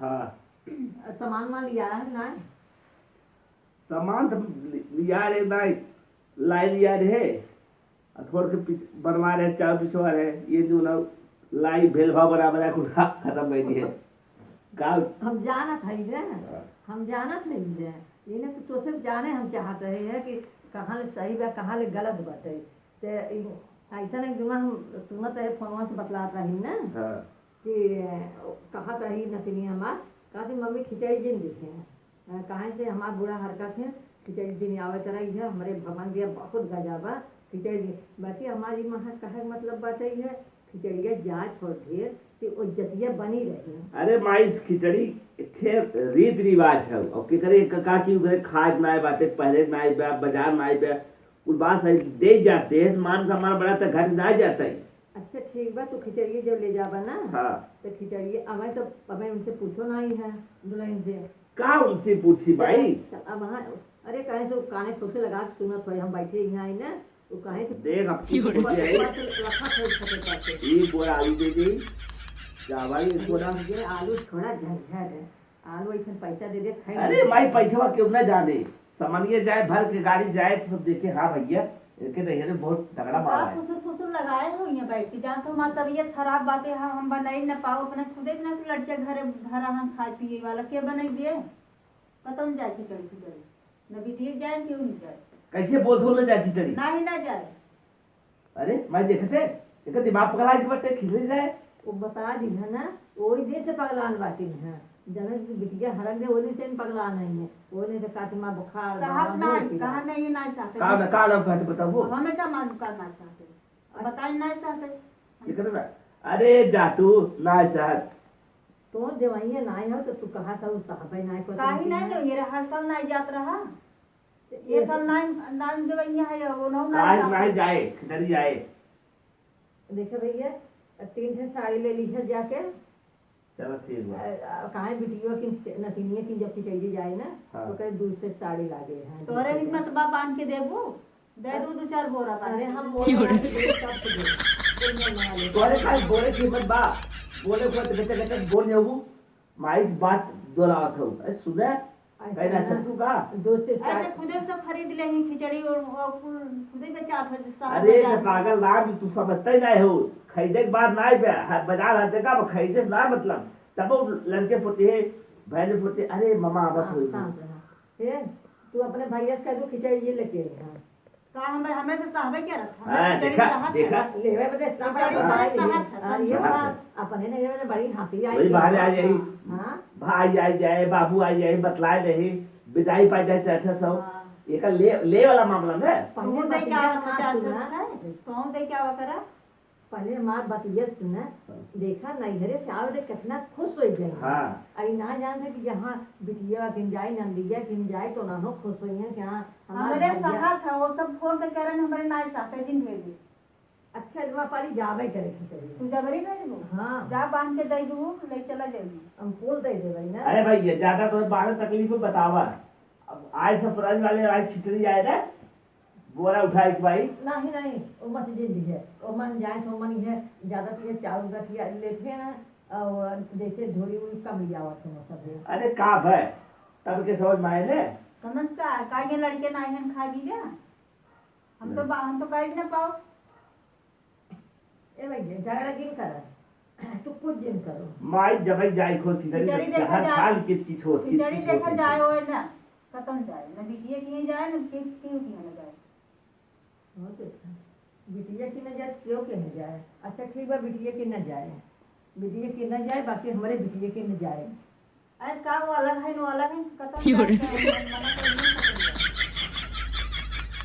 हाँ सामान वामान लिया है ना? सामान तो लिया रे नाई लाई लिया रे थोड़ के बनवा रहे चाव पिछवा रहे ये जो ना लाई भेदभाव बराबर है कुछ खत्म कर दिए गाँव हम जाना था हम जाना था ये ना तो सिर्फ जाने हम चाहते हैं कि कहाँ ले सही बा कहाँ ले गलत बाटे ते ऐसा नहीं जुमा हम सुनत है फोनवा से बतलात रही ना हाँ कि कहा रही नतनी हमार कहा थी मम्मी खिचड़ी जिन देखे हैं कहाँ से हमार बुरा हरकत है खिचड़ी दिन आवत रही है हमारे भगवान दिया बहुत गजाबा खिचड़ी दिन बाकी हमारी महा कहे मतलब बात ही है खिचड़िया जात और ढेर कि वो जतिया बनी रही। अरे माई खिचड़ी खेर रीत रिवाज है और केकरे का की उधर खाद नाय बाते पहले नाय बा बाजार नाय बा उस बात सही दे जाते हैं मान सम्मान बड़ा तो घर ना जाता है। अच्छा ठीक बा तो खिचड़िए जब ले जाबा ना हाँ तो खिचड़िए हमें तो हमें उनसे पूछो ना ही है दुल्हन से का उनसे पूछी भाई अब वहाँ अरे कहे तो काने सोचे लगा सुनत हो हम बैठे यहाँ आई ना वो कहे तो देख अब एक बोरा आलू दे दी जा भाई एक बोरा आलू थोड़ा झंझट है आलू ऐसा पैसा दे दे खाई अरे माई पैसा क्यों ना जाने सामान्य जाए भर के गाड़ी जाए तो सब देखे हाँ भैया इनके दही ने बहुत तगड़ा मारा है फुसुर लगाए हो यहाँ बैठ के जहाँ तो हमारी तबीयत खराब बातें हम बनाई न पाओ अपने खुदे ना लड़के घरे घर हम खाए पिए वाला के बनाई दिए पता नहीं जाए खिचड़ी खिचड़ी न बिटिया जाए क्यों नहीं जाए कैसे बोल थोड़ ले जाए खिचड़ी ना ही ना जाए अरे मैं देखते एक दिमाग पकड़ा के बटे खिचड़ी जाए वो बता दी है ना वही देर से पगलान बाकी है जनक की बिटिया हरक दे वही से पगला नहीं है वो नहीं तो काटे माँ बुखार साहब ना कहा नहीं ना चाहते का ना कहते बताओ हमें क्या मालूम का ना चाहते बताए ना चाहते ये कर ना अरे जातू ना चाहत तो देवाइया ना हो तो तू कहा था उस साहब ना को काहे ना जो ये हर साल ना जात रहा ये साल ना देवैया है वो ना आज ना जाए खिचड़ी जाए देखे भैया 3 ठे साड़ी ले ली है जाके चलो ठीक है कहाँ बिटियो की नतीनिया की जब खिचड़ी जाए ना हाँ। तो कहे दूसरे साड़ी लागे हैं तोरे हिम्मत बा बांध के देबू दे दो 2-4 बोरा अरे हम तोरे का बोले की मत बा बोले को तो गते गते बोल नेऊ माई बात दोलावत हो अरे सुने कहना छतू का दूसरे अरे खुदे से खरीद ले ही खिचड़ी और खुदे बेचात है साहब अरे तो पागल ना भी तू समझते नहीं हो खरीदे के बाद ना पे बाजार हर जगह खरीदे ना मतलब तब लड़के पोते है बहन पोते अरे मामा बस हो तू अपने भैया से कह दो खिचड़ी ये लेके का हमें तो साहबे क्या रखा देखा देखा लेवे बदे ये अपने ने ये बड़ी हंसी आई वही बाहर आ जाई हां भाई आ जाए बाबू आ जाए बतलाए नहीं विदाई पा जाए चाचा सब एक ले वाला मामला है पहुंच दे क्या पहुंच दे क्या करा पहले हमार बतिया सुना देखा नहीं घरे चाव रे कितना खुश हो गए हां आई ना जानते कि जहां बिटिया किन जाए नंदिया किन जाए तो ना हो खुश हुई है कि हां हमारे सहा था वो सब फोन पे कह रहे हैं हमारे नाई साथे दिन भेजी अच्छा जमा पारी जावे करे खिचड़ी तू जबरी भेज दो हां जा बांध के दे दू ले चला जाएगी हम बोल दे देबै ना अरे भाई ये ज्यादा तो बाहर तकलीफ बतावा अब आज सरप्राइज वाले आज खिचड़ी आए ना बोरा उठाए कि भाई नहीं वो मत जिंदगी है वो मन जाए तो मन है ज्यादा तो ये चावल गठिया लेते हैं और जैसे धोरी उड़ी कम लिया हुआ सब है अरे का है तब के समझ में आए ने समझ का ये लड़के ना हैं खा भी ले हम तो कर ना पाओ ए भाई झगड़ा किन कर तू कुछ दिन करो माई जब जाए खो खिचड़ी हर साल किच हो खिचड़ी देखा जाए हो ना खत्म जाए ना बिटिया की जाए ना किस की ना जाए बिटिया की न जाए क्यों के न जाए अच्छा ठीक है बिटिया की न जाए बिटिया की न जाए बाकी हमारे बिटिया की न जाए अरे का वो अलग है नो अलग है खत्म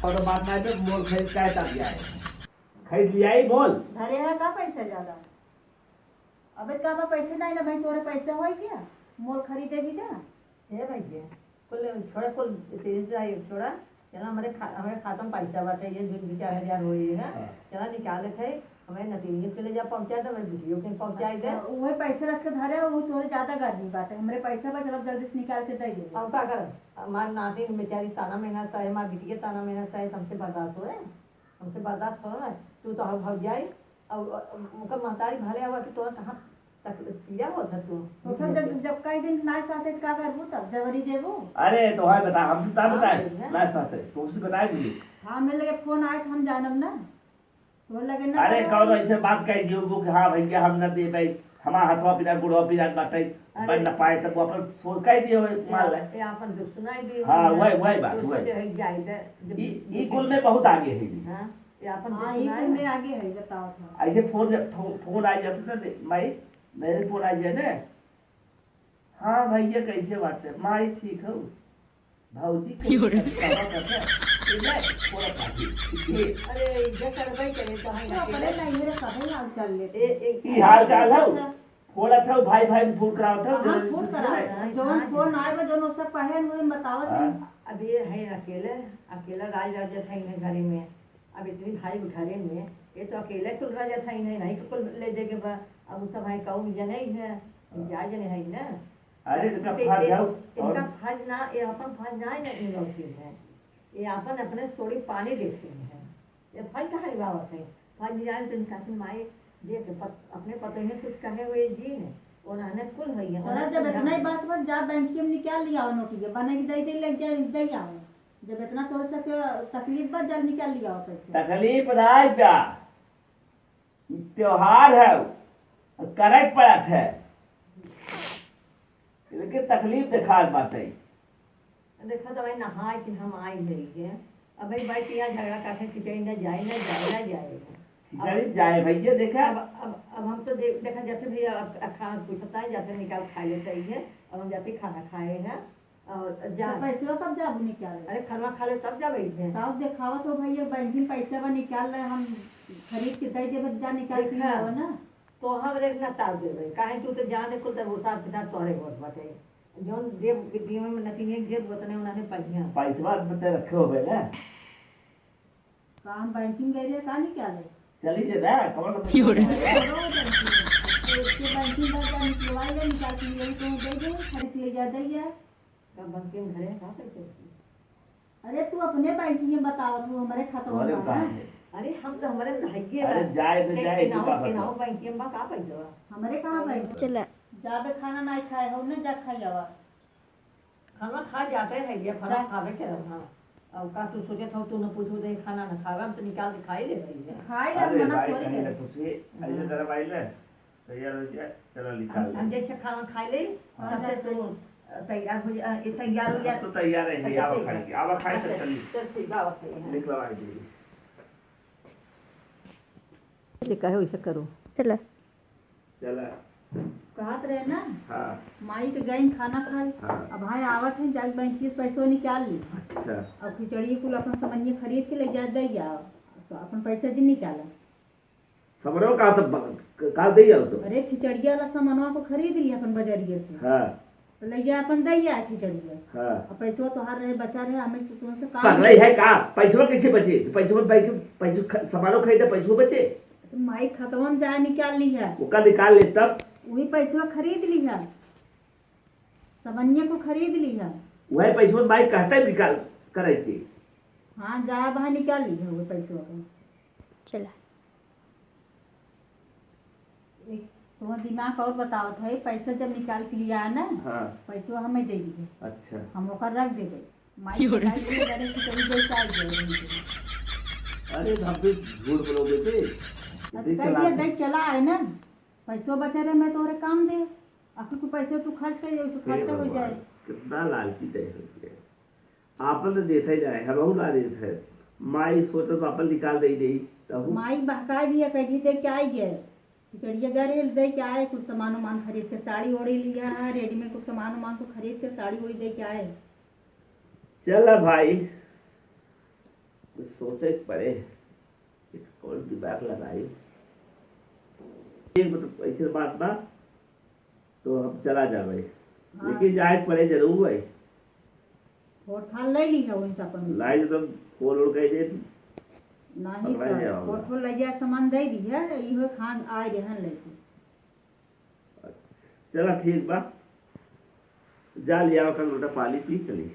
और बात ना पे मोल खरीद का तब जाए खरीद लिया ही मोल धरे है का पैसा ज्यादा अबे का पैसे नहीं ना भाई तोरे पैसे होई क्या मोल खरीदेगी क्या है भाई कुल छोड़ा कुल तेज जाए छोड़ा चला हमारे खाता में पैसा बाटे ये जो 4,000 हो है चला निकाले थे हमें नतीजे के लिए जा पहुंचा दे हमारे वीडियो के पहुंचाई दे वो पैसे रख के धरे वो तोरे ज्यादा गर्मी बाटे हमरे पैसा बा जल्दी जल्दी से निकाल के दे दे अब का कर हमारे नाती बेचारी ताना मेहनत है हमारी बिटिया ताना मेहनत है हमसे बर्दाश्त हो हमसे बर्दाश्त हो ना तू तो भाग जाए और मुका महतारी भले आवा कि तोरा कहाँ किया होता तू तो सब जब कई दिन नाय साथे का करबू तब जवरी देबू। अरे तो है बता, हम तो बताए हाँ, ना साथे तो उससे बताए दिली। हाँ मेरे लगे फोन आए तो हम जानब ना, तो लगे ना अरे करवाई। कौन ऐसे बात कही दियो वो कि हाँ भैया हम न दे भाई, हमारा हथवा पिना गुड़वा पिना बाटे बन न पाए तब वो अपन सोच कह दियो मान ले। ये अपन दुख सुनाई दी। हाँ, वही बात, तो वही। सोचे है जाए दे ई कुल में बहुत आगे है जी। हां ये अपन हाँ दुख ये सुनाई में आगे है बताओ था। ऐसे फोन आ जाता ना माई, मेरे फोन आ जाए ना, हाँ भैया कैसे बात है माई ठीक हो भाऊजी अरे जे करबै करे तो तो अपने हम नहीं मेरे सभी हाल चल ले। की हाल चाल हो फोन था भाई भाई फोन कराओ था हाँ फोन करा जोन फोन आए बा जोन सब कहे हुए बतावत नहीं। अभी है अकेला राज राजा था इन्हें घरे में। अब इतनी भाई घरे में ये तो अकेले कुल राजा था इन्हें नहीं कुल ले दे के बा। अब सब भाई कहूँ जने ही है जा जने है ना। अरे इनका फर्ज है इनका फर्ज ना, ये अपन फर्ज ना है इन लोग है, ये अपन अपने थोड़ी पानी देखते हैं। ये फर्ज कहाँ बात है, फर्ज जाए तो इनका माए देख अपने पतो ही कुछ कहे हुए जी ने उन्होंने कुल हुई है। तोरा जब इतना ही बात पर जा बैंक में निकाल लिया हो नोटिस बने की दे लग जाए दे आओ। जब इतना तोरे से तकलीफ बा जब निकाल लिया हो पैसे। तकलीफ राय क्या त्योहार है करे पड़त है, लेकिन तकलीफ दिखा बात है। देखो तो भाई नहाए कि हम आई रही है अब भाई भाई यहाँ झगड़ा करके खिंचाई न जाए खिचड़ी जाए भैया देखा। अब हम तो देखा जैसे भैया खाना पूछता है जाते निकाल खा लेते ही है। अब हम जाते खाना खाए हैं और जा पैसे तब जाब निकाल। अरे खाना खा ले तब जा बैठे हैं। साहब दिखावा तो भैया बैंक में पैसे बा निकाल रहे हम खरीद के दे दे जा निकाल के आओ ना। तो हम देखना तार दे रहे काहे तू तो जाने कुल तब उतार पितार तोरे बहुत बाटे जोन देव विधि में नतीजे देव बतने उन्होंने पढ़िया पैसा बते रखे हो ना काम बैंकिंग गए रे का निकाले चली जे ना कौन बैंकिंग का निकलवाई ले निकाल के ले तो दे दे खरीद ले जा दे यार का बनके घरे का पैसे। अरे तू अपने बैंकिंग में बताओ तू हमारे खाता में का है। अरे हम तो हमारे भाग्य अरे जाए तो जाए तू का नाव बैंक में का पैसा हमारे कहां बैंक चला जाबे खाना नहीं खाए हो ना जा खाई आवा खाना खा जाते हैं ये खाना खावे के रहा। अब का तू सोचे था तू न पूछो दे खाना न खावे हम तो निकाल के खाई ले रही है। खाई ले अरे मना भाई थोड़ी कहीं है। ना कुछ ऐसे जरा भाई ले तैयार हो जाए चलो निकाल हम ले। जैसे खाना खाई ले तब से तू तैयार हो जा तैयार हो जा तो तैयार है आवा खाई आवा खाई तो चली चल ठीक बात है निकलवा दी ये कहे वैसे करो चला चला कहत रहे ना हाँ माई के गई खाना खाई हाँ। अब भाई आवत है जाके बैंक से पैसों निकाल ली अच्छा अब खिचड़ी कुल अपन सामान्य खरीद के ले जा दे आओ तो अपन पैसा जी निकाला। समरो का तो का दे आओ तो अरे खिचड़िया वाला सामानवा को खरीद ली अपन बाजारिये से हाँ तो ले जा अपन दे आ खिचड़िया हाँ और पैसा तोहार रहे बचा रहे हमें तो तुमसे काम पगड़े है का पैसा कैसे बचे पैसा बैंक पैसा सामानों खरीदे पैसा बचे तो माई खतवा में जाए निकाल ली है वो का निकाल ले तब वही पैसा खरीद ली है सामान्य को खरीद ली है। वही पैसा बाइक कहता है निकाल करे थी। हाँ जा बाहर निकाल ली है वो पैसा को चला तो दिमाग और बताओ था पैसा जब निकाल के लिया है ना हाँ पैसा हमें दे दी अच्छा हम ओकर रख देबे माई के गाय के गरे की कभी दे चाय दे अरे हम भी झूठ बोलोगे थे कहिए दे चला है ना पैसा बचा रहे मैं तोरे काम दे आखिर को पैसे तू खर्च कर उससे खर्चा हो जाए। कितना लालची दे आपन तो देते जाए हम ना देते है माई सोचो तो अपन निकाल दे दे तब माई बहका दिया कही दे क्या आई है खिचड़िया गरे दे क्या है कुछ सामान वामान खरीद के साड़ी ओढ़ी लिया है रेडीमेड कुछ सामान वामान को खरीद के साड़ी ओढ़ी दे क्या है। चल भाई कुछ सोचे पड़े कौन दिमाग लगाई मतलब ऐसे बात ना तो हम चला जावे लेकिन जाए पड़े जरूर भाई वोट ठाल ले ली है वही अपन लाई तो खोल उड़ गई दे नहीं पकड़ा जाए होगा। वोट ले जा सामान दे दी है इहो खान आए रहन लेके चला ठीक बा जा लिया का लोटा पानी पी चली।